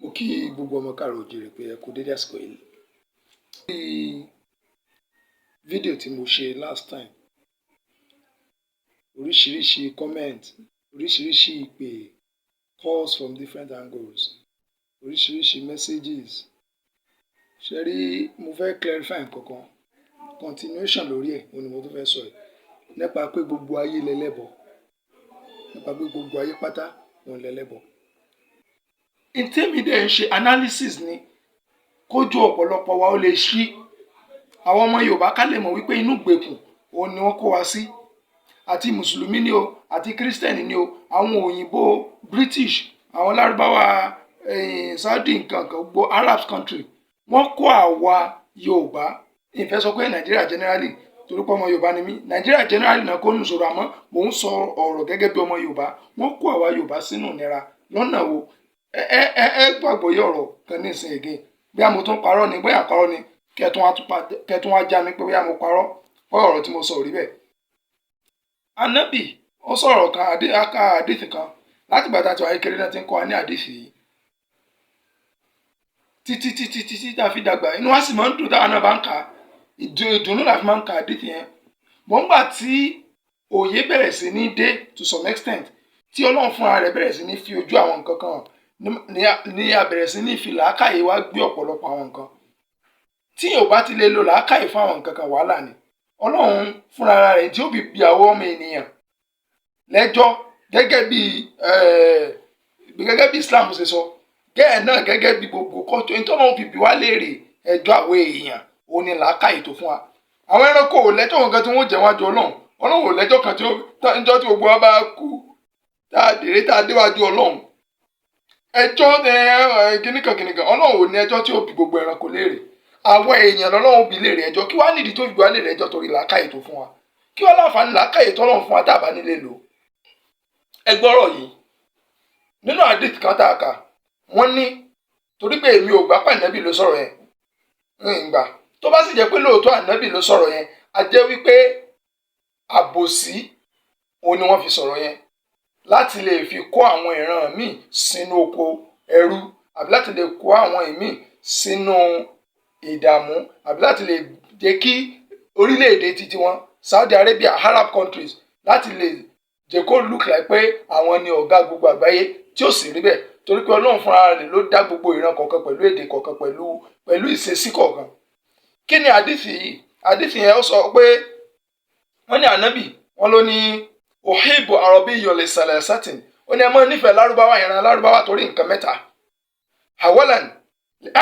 Mo kí gbogbo ọmọ káàárọ̀ oòjíire pé ẹ kú dédé àsìkò yìí. Lórí fídíò tí mo ṣe last time, oríṣiríṣi comment, oríṣiríṣi ìpè, calls from different angles, oríṣiríṣi messages. Ṣé rí, mo fẹ́ clarify nǹkan kan, continuation lórí ẹ̀ òun ni mo tún fẹ́ sọ yìí, nípa pé gbogbo ayé lẹlẹ́bọ, nípa pé gbogbo ayé pátá òun lẹlẹ́bọ. Ìtẹ́mi dẹ̀ ń ṣe analysis ni kójú ọ̀pọ̀lọpọ̀ wa ó lè ṣí àwọn ọmọ Yorùbá ká lè mọ̀ wípé inú ìgbèkùn òun ni wọ́n kó wa sí, àti mùsùlùmí ni o àti kírísítẹ̀nì ni o, àwọn òyìnbó British, àwọn Larubawa, Saudi nǹkan kan, gbogbo Arab country wọ́n kó àwa Yorùbá, ìfẹ́ sọ pé Nàìjíríà generally torí pé ọmọ Yorùbá ni mí, Nàìjíríà generally náà kó nù sọ̀rọ̀, àmọ́ mò ń sọ ọ̀rọ̀ gẹ́gẹ́ bí ọmọ Yorùbá. Wọ́n kó àwa Yorùbá sínú ìnira lọ́nà wo? ẹ gbàgbọ́ yẹ ọ̀rọ̀ kan ní ìsìn again, bóyá mo tún parọ́ ni, bóyá parọ́ ni kẹtún wá já mi pé bóyá mo parọ́ pé ọ̀rọ̀ tí mo sọ rí bẹ́ẹ̀. Ànábì ó sọ̀rọ̀ kan, Hadith kan, láti gbàtà tí wàá kéré náà ti ń kọ́ wa ní Hadith yìí títí tá a fi dàgbà, inú wa sì máa ń dùn táwọn náà bá ń kà á, ìdùnnú la fi máa ń ka Hadith yẹn. Mọ̀ ń gbà tí òye bẹ̀rẹ̀ sí ní dé to some extent, tí Ọlọ́run fúnra rẹ̀ bẹ̀rẹ̀ sí ní fi ojú àwọn nǹkan kan ní a bẹ̀rẹ̀ sí ní fi làákàyè wá gbé ọ̀pọ̀lọpọ̀ àwọn nǹkan. Tí yóò bá ti lè lo làákàyè fún àwọn nǹkan kan, wàhálà ni. Ọlọ́run fúnra rẹ̀ tí ó fi bí àwọn ọmọ ènìyàn lẹ́jọ́ gẹ́gẹ́ bí Islam ṣe sọ, gẹ́ẹ̀ náà gẹ́gẹ́ bí gbogbo kọ́tọ́ ní tọ́lọ́run fi bí wá léèrè ẹjọ́ àwọn èèyàn, òun ni làákàyè tó fún wa. Àwọn ẹranko ò lẹ́jọ́ nǹkan tí wọ́n jẹ́ wájú Ọlọ́run, Ọlọ́run ò lẹ́jọ́ kan tí níjọ́ tí gbogbo wa bá kú tá a dèrè tá a déwájú Ọlọ́run, ẹjọ́ kìnnìkan Ọlọ́run ò ní ẹjọ́ tí ó bí gbogbo ẹranko léèrè. Àwọn èèyàn lọ́lọ́run bí léèrè ẹjọ́. Kí wá nídìí tó fi wá léèrè ẹjọ́? Torí làákàyè tó fún wa. Kí wá láǹfààní làákàyè tọ́lọ́run fún wa tá a bá nílé lò? Ẹ gbọ́rọ̀ yìí nínú Hadith kan tá a kà, wọ́n ní torí pé èmi ò gbà pé Ànábì ló sọ̀rọ̀ yẹn, ìgbà tó bá sì jẹ́ pé lóòótọ́ Ànábì ló sọ̀rọ̀ yẹn, a jẹ́ wípé àbòsí òun ni wọ́n fi sọ̀rọ̀ yẹn, láti lè fi kó àwọn ìran míì sínú oko ẹrú, àbí láti lè kó àwọn ìmíì sínú ìdààmú, àbí láti lè jẹ́ kí orílẹ̀-èdè títí wọn Saudi Arabia, Arab countries, láti lè jẹ́ kó look like pé àwọn ni ọ̀gá gbogbo àgbáyé, tí ó sì rí bẹ́ẹ̀. Torí pé Ọlọ́run fúnra rẹ̀ ló dá gbogbo ìran kọ̀ọ̀kan pẹ̀lú èdè kọ̀ọ̀kan pẹ̀lú ìṣesí kọ̀ọ̀kan. Kí ni Hadith yìí? Hadith yẹn ó sọ pé wọ́n ní Ànábì wọ́n ló ní òhìbò àrọ̀bíyọ̀ lè sàlẹ̀ sátìn, ó ní ẹ mọ́ nífẹ̀ẹ́ Lárúbáwá, ìran Lárúbáwá torí nǹkan mẹ́ta. Hawalan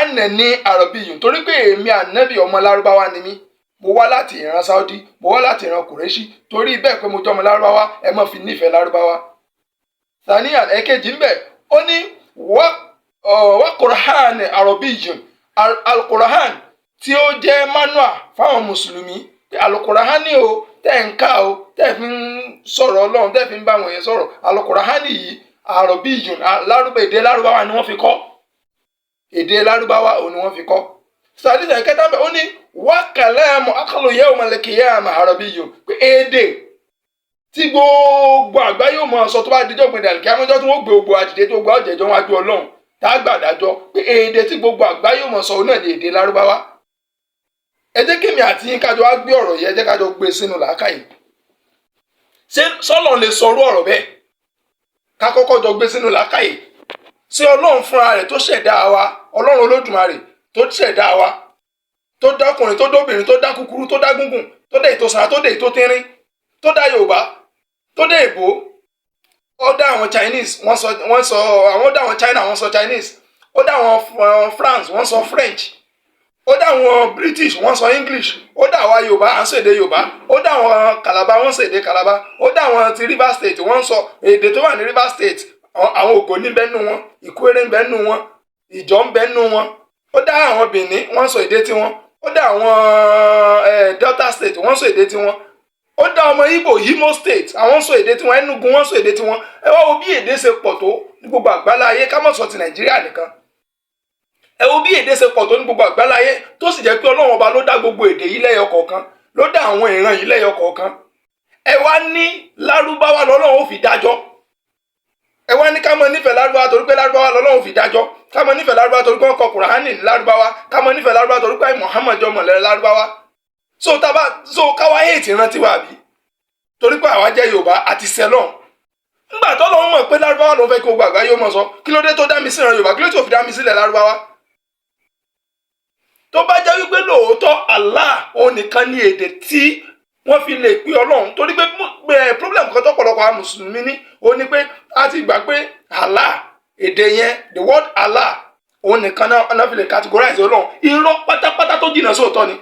ẹnẹ ní àrọ̀bíyọ̀, torí pé èmi Ànábì ọmọ Lárúbáwá ni mí, mo wá láti ìran Saudi, mo wá láti ìran Kùrẹ́ṣì, torí bẹ́ẹ̀ pé mo jẹ́ ọmọ Lárúbáwá, ẹ mọ́ fi nífẹ̀ẹ́ Lárúbáwá. Thaniyan ẹ̀kejì ń bẹ̀, ó ní wá Qur'an àrọ̀bíyọ̀, al-Qur'an tí ó jẹ́ manual fáwọn mùsùlùmí, al-Qur'an ní o tẹ́ ń ká o, tẹ́ fi ń sọ̀rọ̀ Ọlọ́run, tẹ́ fi ń bá àwọn èèyàn sọ̀rọ̀. Al-Qur'an yìí àrọ̀bíyùn, èdè Lárúbáwá ni wọ́n fi kọ́, èdè Lárúbáwá òun ni wọ́n fi kọ́. Sàdíjà kẹta bẹ́ẹ̀, ó ní wa kalamu aqlu yawmal qiyamah àrọ̀bíyùn, pé èdè tí gbogbo àgbáyé yóò mọ̀ sọ tó bá dijọ́ gbẹ̀dẹ̀ àlùkìyámà tí wọ́n gbé gbogbo àdìdé tó gbọ́ ọ̀jẹ̀jọ́ wájú Ọlọ́run tá a gbà dájọ́, pé èdè tí gbogbo àgbáyé yóò mọ̀ sọ òun náà ní èdè Lárúbáwá. Ẹ jẹ́ kémi àti yín kájọ wá gbé ọ̀rọ̀ yẹn, ẹ jẹ́ kájọ gbé sínú làákàyè. Ṣé sọ́lọ̀ lè sọrú ọ̀rọ̀ bẹ́ẹ̀? Ká kọ́kọ́ jọ gbé sínú làákàyè. Ṣé Ọlọ́run fúnra rẹ̀ tó ṣẹ̀dá wa, Ọlọ́run Olódùmarè tó ṣẹ̀dá wa, tó dá ọkùnrin, tó dóbìnrin, tó dá kúkúrú, tó dá gúngùn, tó dá ètò sàn, tó dá ètò tínrín, tó dá Yorùbá, tó dá èbó, ó dá àwọn Chinese, àwọn dá àwọn China, wọ́n sọ Chinese, ó dá àwọn France, wọ́n sọ French, ó dá àwọn British, wọ́n sọ English, ó dá àwa Yorùbá, à ń sọ èdè Yorùbá, ó dá àwọn Calabar, wọ́n sọ èdè Calabar, ó dá àwọn ti Rivers State, wọ́n sọ èdè tó wà ní Rivers State, àwọn Ògòní ń bẹ nínú wọn, Ìkúrẹ́ ń bẹ nínú wọn, Ìjọ ń bẹ nínú wọn, ó dá àwọn Benin, wọ́n sọ èdè tiwọn, ó dá àwọn Delta State, wọ́n sọ èdè tiwọn, ó dá ọmọ Igbo, Imo State, àwọn sọ èdè tiwọn, Enugu wọ́n sọ èdè tiwọn. Ẹ wá wo bí èdè ṣe pọ̀ tó ní gbogbo àgbálá ayé, ká má sọ ti Nàìjíríà nìkan. Ẹ wo bí èdè ṣe pọ̀ tó ní gbogbo àgbáláyé, tó sì jẹ́ pé Ọlọ́run ọba ló dá gbogbo èdè yìí lẹ́yọ kọ̀ọ̀kan, ló dá àwọn ìran yìí lẹ́yọ kọ̀ọ̀kan. Ẹ wá ní Lárúbáwá lọ́lọ́run ó fi dájọ́. ẹ wá ní ká mọ nífẹ̀ẹ́ Lárúbáwá torí pé Lárúbáwá lọ́lọ́run fi dájọ́, ká mọ nífẹ̀ẹ́ Lárúbáwá torí pé wọ́n kọ Kùránì ní Lárúbáwá, ká mọ nífẹ̀ẹ́ Lárúbáwá torí pé Muhammad jọmọ lẹ́rẹ̀ Lárúbáwá. So káwá hate ìrántí wa bí torí pé àwa jẹ́ Yorùbá àti sẹ́lọ̀n. Nígbà tó lọ́wọ́ mọ̀ pé Lárúbáwá ló fẹ́ kí gbogbo àgbáyé ó mọ̀ sọ, kí ló dé tó dá mi sí ìran Yorùbá, kí ló tó fi dá mi sílẹ̀ Lárúbáwá? Tó bá jẹ́ wípé lóòótọ́ Allah òun nìkan ní èdè tí wọ́n fi lè pè Ọlọ́run, torí pé problem kan tọ́pọ̀lọpọ̀ àwọn mùsùlùmí ní òun ni pé a ti gbà pé Allah èdè yẹn, the word Allah òun nìkan náà fi lè categorize Ọlọ́run. Irọ́ pátápátá tó jìnnà sóòótọ́ ni.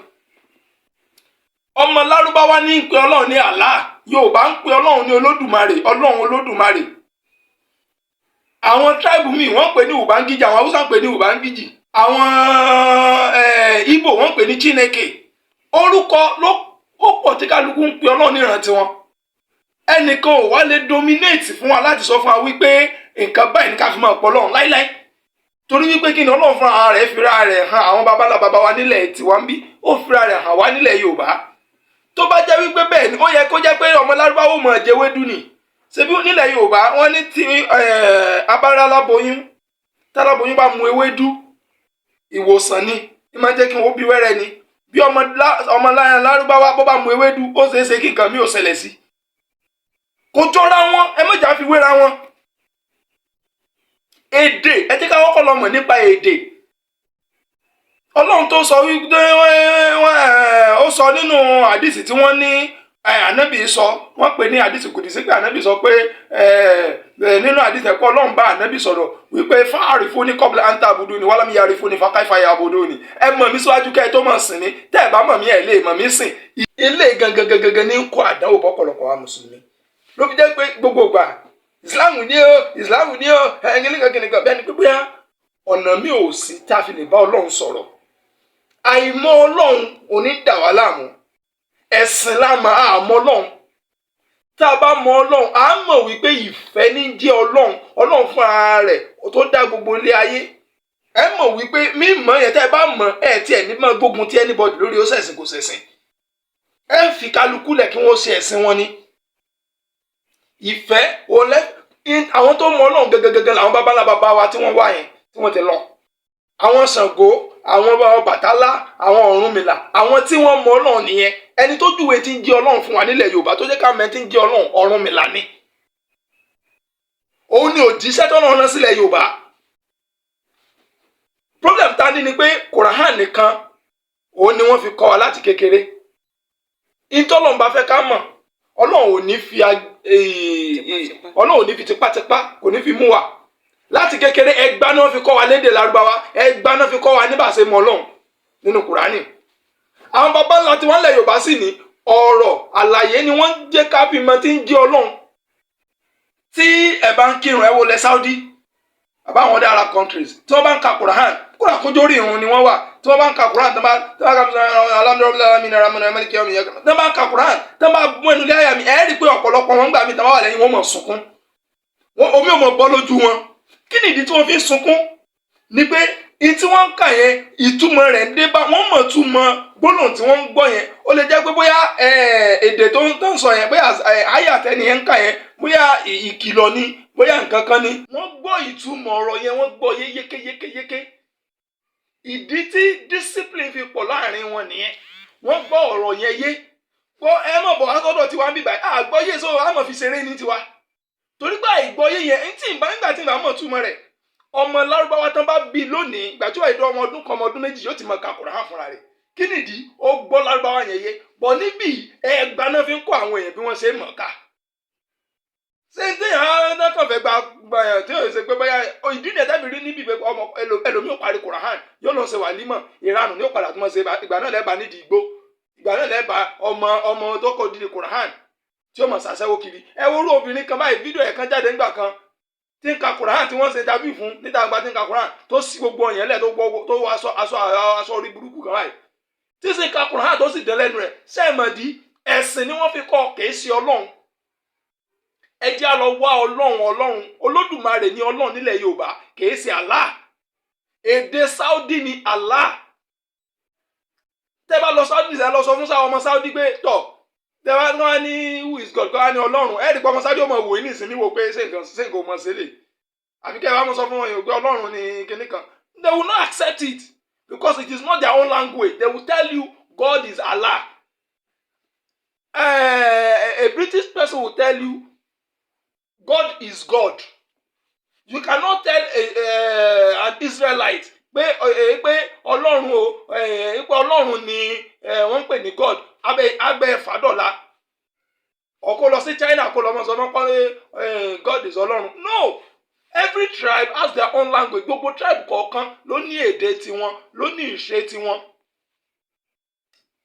Ọmọ Lárúbáwá ní ń pe Ọlọ́run ní Allah, Yorùbá ń pe Ọlọ́run ní Olódùmarè, Ọlọ́run Olódùmarè. Àwọn tribe míì wọ́n pè ní Ubangiji, àwọn Haúsá ń pè ní Ubangiji, àwọn Igbo wọ́n pè ní Chineke. Orúkọ ló pọ̀ tí kálukú ń pe Ọlọ́run ní ìrántí wọn. Ẹnìkan ò wá lè dominate fún wa láti sọ fún wa wípé nǹkan báyìí ní ká fi máa pọ̀ Ọlọ́run láíláí. Torí wípé kí ni Ọlọ́run fúnra rẹ̀ fira rẹ̀ hàn àwọn baba wa nílẹ̀ tiwa ń bí, ó fira rẹ̀ hàn wá nílẹ̀ Yorùbá. Tó bá jẹ́ wípé bẹ́ẹ̀ ni ó yẹ kó jẹ́ pé ọmọ Lárúbáwá mọ̀ jẹ ewédú ni. Ṣebí nílẹ̀ Yorùbá wọ́n ní tí abára aláboyún, táláboyún bá mu ewédú, ìwòsàn ni, ní máa jẹ́ kí wọ́n bí wẹ́rẹ́ ni. Bí ọmọ Lárúbáwá bó bá mu ewédú, ó ṣeé ṣe kí nǹkan mi ò ṣẹlẹ̀ sí. Kò jọra wọn, ẹ má jà fi wéra wọn. Èdè, ẹ jẹ́ ká kọ́kọ́ lọ mọ̀ nípa èdè. Ọlọ́run tó sọ wípé ó sọ nínú Hadith tí wọ́n ní Ànábì sọ, wọ́n pè ní Hadith kùdìsí pé Ànábì sọ pé nínú Hadith ẹ̀kọ́ Ọlọ́run bá Ànábì sọ̀rọ̀ wípé fa'arifuni qabla an ta'buduni wa lam yarifuni fa kayfa ya'buduni. Ẹ mọ̀ mí síwájú kẹ́ ẹ tó mọ̀ sìn mí, tẹ́ ẹ bá mọ̀ mí ẹ lè mọ̀ mí sìn. Ilé gangan ní kó àdánwò bọ́pọ̀lọpọ̀ wa mùsùlùmí. Ló fi jẹ́ pé gbogbo ìgbà Ìsìláàmù ní o, kìnìkan bẹ́ẹ̀ ni pé bóyá ọ̀nà mi ò sí tá a fi lè bá Ọlọ́run sọ̀rọ̀. Àìmọ̀ Ọlọ́run ò ní dà wá láàmú. Ẹ̀sìn láàmà àmọ́ Ọlọ́run. Tá a bá mọ̀ Ọlọ́run, a mọ̀ wípé ìfẹ́ ní jẹ́ Ọlọ́run. Ọlọ́run fún ara rẹ̀ tó dá gbogbo ilé ayé. Ẹ mọ̀ wípé mímọ̀ yẹn tẹ́ ẹ bá mọ̀ ẹ tí ẹ̀ ní máa gbógun ti anybody lórí ó ṣẹ̀sìn kò ṣẹ̀sìn. Ẹ fi kálukú lẹ̀ kí wọ́n ṣe ẹ̀sìn wọn ni. Ìfẹ́ àwọn tó mọ̀ Ọlọ́run gẹ́gẹ́ làwọn bàbá wa tí wọ́n wá yẹn tí wọ́n ti lọ. Àwọn Ṣàngó, àwọn Bàtálá, àwọn Ọ̀rúnmìlà, àwọn tí wọ́n mọ̀ Ọlọ́run nìyẹn. Ẹni tó júwe tí ń jẹ́ Ọlọ́run fún wa nílẹ̀ Yorùbá tó jẹ́ ká mẹ́ tí ń jẹ́ Ọlọ́run, Ọ̀rúnmìlà ni. Òun ni òjíṣẹ́ tó rán sílẹ̀ Yorùbá. Problem ta ní ni pé Kùránì nìkan òun ni wọ́n fi kọ́ wa láti kékeré. Ìtọ́lọ́run bá fẹ́ ká mọ̀, Ọlọ́run ò ní fi tipátipá, kò ní fi mú wa. Láti kékeré ẹgbàá náà fi kọ́ wa lédè Lárúbáwá, ẹgbàá náà fi kọ́ wa níbàṣẹ mọ̀ Ọlọ́run nínú Kùránì. Àwọn bàbá ńlá tí wọ́n lẹ̀ Yorùbá sì ní ọ̀rọ̀ àlàyé ni wọ́n jẹ́ ká fi mọ̀ tí ń jẹ́ Ọlọ́run. Tí ẹ bá ń kírun ẹ wo lẹ Saudi àbáwọn other Arab countries, tí wọ́n bá ń ka Kùránì, kódà kójó orí ìrun ni wọ́n wà. Tí wọ́n bá ń ka Kùránì, tí wọ́n bá ń ka Kùránì, tí wọ́n bá mú ẹnu lé àyà mi, ẹ rí i pé ọ̀pọ̀lọpọ̀ wọn gbà mí tí wọ́n wà lẹ́yìn wọn mọ̀ sunkún. Omi ò mọ̀ bọ́ lójú wọn. Kí ni ìdí tí wọ́n fi ń sunkún? Ni pé in tí wọ́n ń kà yẹn ìtumọ̀ rẹ̀ ń dé bá wọ́n mọ̀ túmọ̀ gbólóhùn tí wọ́n ń gbọ́ yẹn. Ó lè jẹ́ pé bóyá èdè tó ń sọ yẹn, bóyá àyà tẹ́ni yẹn ń kà yẹn, bóyá ìkìlọ̀ ni, bóyá nǹkan kan ni. Wọ́n gbọ́ ìtumọ̀ ọ̀rọ̀ yẹn, wọ́n gbọ́ yékéyéké. Ìdí tí discipline fi pọ̀ láàrin wọn nìyẹn. Wọ́n gbọ́ ọ̀rọ̀ yẹn yé. Gbọ́ ẹ mọ̀ bọ̀ látọ̀dọ̀ tiwa ń bíbà àgbọ́yé sọ àmọ̀ fi ṣeré ní tiwa. Torí pé àìgbọ́yé yẹn nígbà tí ìgbà mọ̀ túmọ̀ rẹ̀, ọmọ Lárúbáwá tán bá bí lónìí ìgbà tí wàá ìdó ọmọ ọdún kan ọmọ ọdún méjì yóò ti mọ ka Kùránì fúnra rẹ̀. Kí nìdí? Ó gbọ́ Lárúbáwá yẹn yé. Bọ̀ níbí ẹgbàá náà fi ń kọ́ àwọn èèyàn bí wọ́n ṣe mọ̀ ká. Ṣé ní téèyàn náà kàn fẹ́ gba èèyàn tí yóò ṣe pé bóyá ìdí ni ẹ̀tẹ́bí rí níbi ọmọ ẹlòmíì ò parí Kùránì yóò lọ ṣe wàlímọ̀ ìranù ní ó padà tó mọ̀ ṣe ìgbà náà lẹ́bàá nídìí igbó. Ìgbà náà lẹ́bàá ọmọ tó kọ́ dídì Kùránì tí ó mọ̀ ṣàṣẹ́wó kiri. Ẹ wo orú obìnrin kan báyìí fídíò ẹ̀ kan jáde nígbà kan tí ń ka Kùránì tí wọ́n ṣe tàbí fún níta gba tí ń ka Kùránì tó sí gbogbo ọ̀yàn lẹ̀ tó wọ aṣọ orí burúkú kan báyìí tí sì ń ka Kùránì tó sì dán lẹ́nu rẹ̀. Sẹ́ẹ̀mọ̀dí ẹ̀sìn ni wọ́n fi kọ́ kìí ṣe Ọlọ́run. Ẹ jẹ́ á lọ wá Ọlọ́run Olódùmarè ní Ọlọ́run nílẹ̀ Yorùbá kìí ṣe Allah. Èdè Saudi ni Allah. Tẹ́ bá lọ Saudi ẹ lọ sọ fún sáwọn ọmọ Saudi pé tọ̀ tẹ́wá náà ní who is God kọ́ ní Ọlọ́run ẹ̀ẹ́dì pọ́ ọmọ Saudi ọmọ wò ní ìsinmi wo pé ṣé nǹkan ọmọ ṣẹlẹ̀ àbí kẹ́ ẹ bá mọ̀ sọ fún wọn pé Ọlọ́run ni kinní kan. They will not accept it because it is not their own language. They will tell you God is Allah. A British person will tell you God is God. You cannot tell an Israelite pé Ọlọ́run o pé Ọlọ́run ni wọ́n ń pè ní God abẹ́ fàdọ́là. Ọkọ lọ sí China kó lọ mọ sọ fún pé God is Ọlọ́run. No, every tribe has their own language. Gbogbo tribe kọ̀ọ̀kan ló ní èdè tiwọn, ló ní ìṣe tiwọn.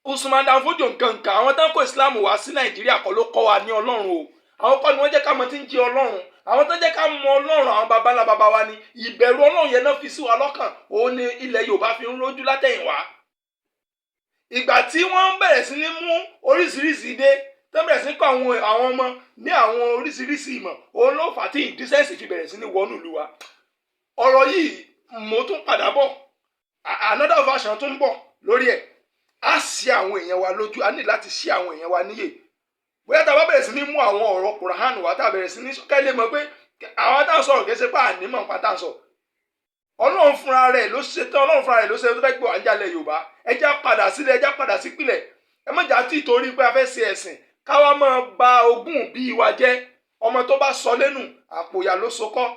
Usman Dan Fodio nǹkan àwọn tán kó Islam wá sí Nàìjíríà kọ́ ló kọ́ wa ní Ọlọ́run o. Àwọn kọ́ ni wọ́n jẹ́ ká mọ̀ tí ń jẹ́ Ọlọ́run. Àwọn tó jẹ́ ká mọ̀ Ọlọ́run àwọn baba ńlá baba wa ni. Ìbẹ̀rù Ọlọ́run yẹn náà fi sí wa lọ́kàn. Òun ni ilẹ̀ Yorùbá fi ń rójú látẹ̀yìnwá. Ìgbà tí wọ́n bẹ̀rẹ̀ sí ní mú oríṣiríṣi dé, tó bẹ̀rẹ̀ sí ní kọ́ àwọn ọmọ ní àwọn oríṣiríṣi ìmọ̀, òun ló fà tí ìdísẹ́sì fi bẹ̀rẹ̀ sí ní wọnú ìlú wa. Ọ̀rọ̀ yìí mo tún padà bọ̀. Another version tún bọ̀ lórí ẹ̀. A ṣì àwọn èèyàn wa lójú, a ní láti ṣì àwọn èèyàn wa níyè. Bóyá tá a bá bẹ̀rẹ̀ sí ní mú àwọn ọ̀rọ̀ Kùránì wá, tá a bẹ̀rẹ̀ sí ní kẹ́lẹ́ mọ̀ pé àwọn tá à ń sọ̀rọ̀ kìí ṣe pé ànímọ̀ nípa tá à ń sọ. Ọlọ́run fúnra rẹ̀ ló ṣe tán, Ọlọ́run fúnra rẹ̀ ló ṣe tó fẹ́ gbọ́ àjálẹ̀ Yorùbá. Ẹ já padà sílẹ̀, ẹ já padà sípìlẹ̀. Ẹ má jà tí torí pé a fẹ́ ṣe ẹ̀sìn káwa máa ba ogún bí wa jẹ́. Ọmọ tó bá sọ lẹ́nu àpòyà ló sokọ́.